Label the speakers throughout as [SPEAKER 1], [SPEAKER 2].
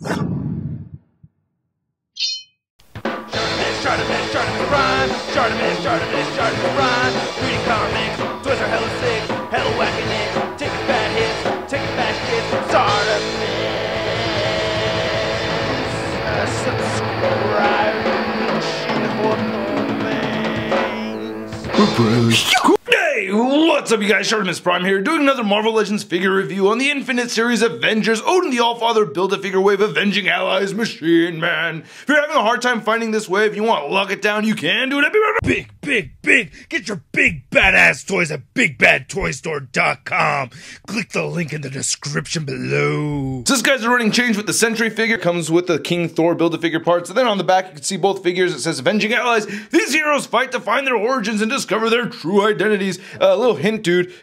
[SPEAKER 1] ShartimusPrime, ShartimusPrime. Reading comics, toys are hella sick, hella wacky nicks, taking bad hits, taking bad shits.
[SPEAKER 2] Subscribe. Hey, what's up you guys, ShartimusPrime here, doing another Marvel Legends figure review on the Infinite Series Avengers, Odin the Allfather Build-A-Figure Wave Avenging Allies Machine Man. If you're having a hard time finding this wave, you want to lock it down, you can do it.
[SPEAKER 3] Big, get your big badass toys at BigBadToyStore.com. Click the link in the description below.
[SPEAKER 2] So this guy's a running change with the Sentry figure, comes with the King Thor Build-A-Figure parts, and then on the back you can see both figures. It says Avenging Allies. These heroes fight to find their origins and discover their true identities. A little hint, dude.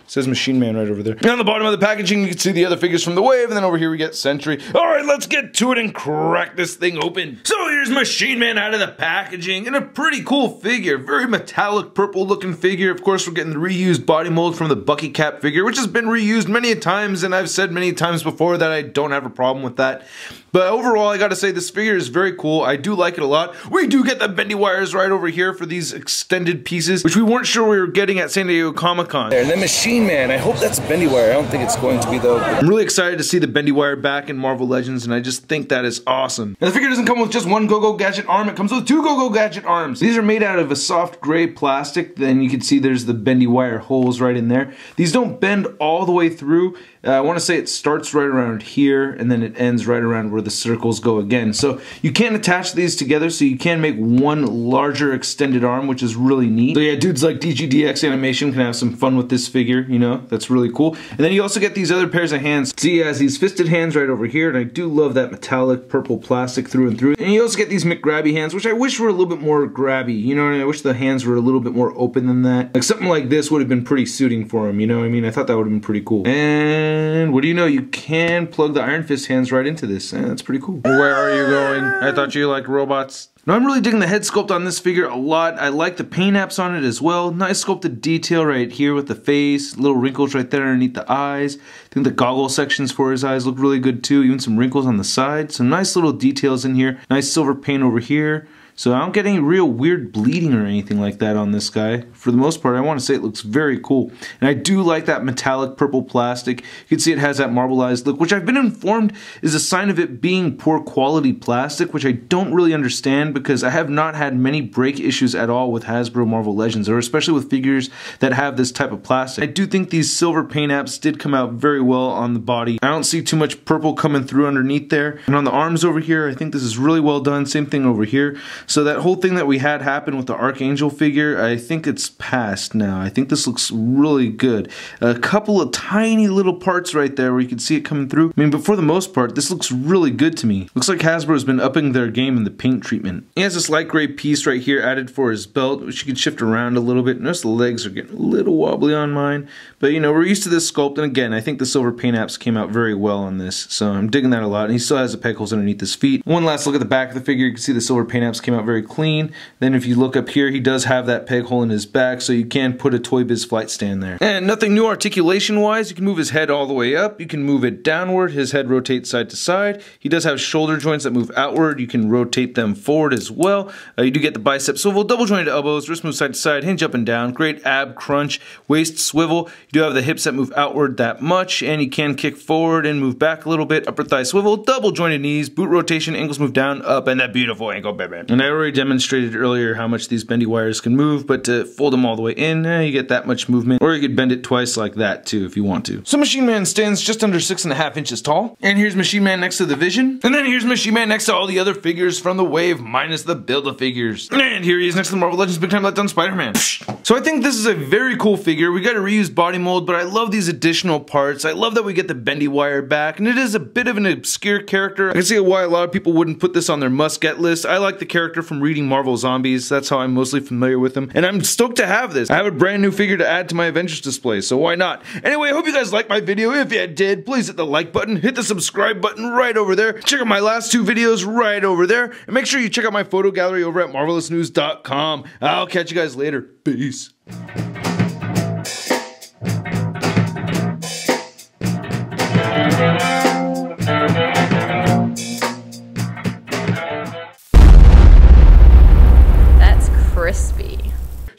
[SPEAKER 2] Says Machine Man right over there. And on the bottom of the packaging, you can see the other figures from the wave, and then over here we get Sentry. Alright, let's get to it and crack this thing open. So here's Machine Man out of the packaging, and a pretty cool figure. Very metallic purple looking figure. Of course, we're getting the reused body mold from the Bucky Cap figure, which has been reused many times, and I've said many times before that I don't have a problem with that. But overall, I gotta say, this figure is very cool. I do like it a lot. We do get the bendy wires right over here for these extended pieces, which we weren't sure we were getting at San Diego Comic-Con.
[SPEAKER 4] There, and then Machine Man. I hope that's bendy wire. I don't think it's going to be though.
[SPEAKER 2] I'm really excited to see the bendy wire back in Marvel Legends, and I just think that is awesome. And the figure doesn't come with just one Go-Gadget arm, it comes with two Go-Gadget arms. These are made out of a soft gray plastic, then you can see there's the bendy wire holes right in there. These don't bend all the way through. I want to say it starts right around here, and then it ends right around where the circles go again. So you can attach these together, so you can make one larger extended arm, which is really neat. So yeah, dudes like DGDX Animation can have some fun with this figure, you know, that's really cool. And then you also get these other pairs of hands. See, he has these fisted hands right over here, and I do love that metallic purple plastic through and through. And you also get these McGrabby hands, which I wish were a little bit more grabby, you know what I mean? I wish the hands were a little bit more open than that. Like something like this would have been pretty suiting for him, you know what I mean? I thought that would have been pretty cool. And what do you know, you can plug the Iron Fist hands right into this, and that's pretty cool. Where are you going? I thought you liked robots. Now I'm really digging the head sculpt on this figure a lot. I like the paint apps on it as well. Nice sculpted detail right here with the face, little wrinkles right there underneath the eyes. I think the goggle sections for his eyes look really good too, even some wrinkles on the side. Some nice little details in here. Nice silver paint over here. So I don't get any real weird bleeding or anything like that on this guy. For the most part, I want to say it looks very cool. And I do like that metallic purple plastic. You can see it has that marbleized look, which I've been informed is a sign of it being poor quality plastic, which I don't really understand because I have not had many break issues at all with Hasbro Marvel Legends, or especially with figures that have this type of plastic. I do think these silver paint apps did come out very well on the body. I don't see too much purple coming through underneath there. And on the arms over here, I think this is really well done. Same thing over here. So that whole thing that we had happen with the Archangel figure, I think it's past now. I think this looks really good. A couple of tiny little parts right there where you can see it coming through. I mean, but for the most part, this looks really good to me. Looks like Hasbro's been upping their game in the paint treatment. He has this light gray piece right here added for his belt, which you can shift around a little bit. Notice the legs are getting a little wobbly on mine. But you know, we're used to this sculpt, and again, I think the silver paint apps came out very well on this. So I'm digging that a lot. And he still has the peg holes underneath his feet. One last look at the back of the figure, you can see the silver paint apps came out very clean. Then if you look up here, he does have that peg hole in his back, so you can put a Toy Biz flight stand there. And nothing new articulation wise. You can move his head all the way up, you can move it downward, his head rotates side to side. He does have shoulder joints that move outward, you can rotate them forward as well. You do get the bicep swivel, double jointed elbows, wrist move side to side, hinge up and down, great ab crunch, waist swivel. You do have the hips that move outward that much, and you can kick forward and move back a little bit, upper thigh swivel, double jointed knees, boot rotation, ankles move down, up, and that beautiful ankle baby. And I already demonstrated earlier how much these bendy wires can move, but to fold them all the way in, you get that much movement, or you could bend it twice like that too if you want to. So Machine Man stands just under 6.5 inches tall, and here's Machine Man next to the Vision, and then here's Machine Man next to all the other figures from the wave minus the Build-A-Figures, and here he is next to the Marvel Legends Big Time Letdown Spider-Man. So I think this is a very cool figure. We got a reused body mold, but I love these additional parts. I love that we get the bendy wire back, and it is a bit of an obscure character. I can see why a lot of people wouldn't put this on their must-get list. I like the character from reading Marvel Zombies. That's how I'm mostly familiar with him, and I'm stoked to have this. I have a brand new figure to add to my Avengers display, so why not? Anyway, I hope you guys liked my video. If you did, please hit the like button, hit the subscribe button right over there, check out my last two videos right over there, and make sure you check out my photo gallery over at marvelousnews.com. I'll catch you guys later. Peace.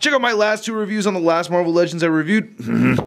[SPEAKER 2] Check out my last 2 reviews on the last Marvel Legends I reviewed.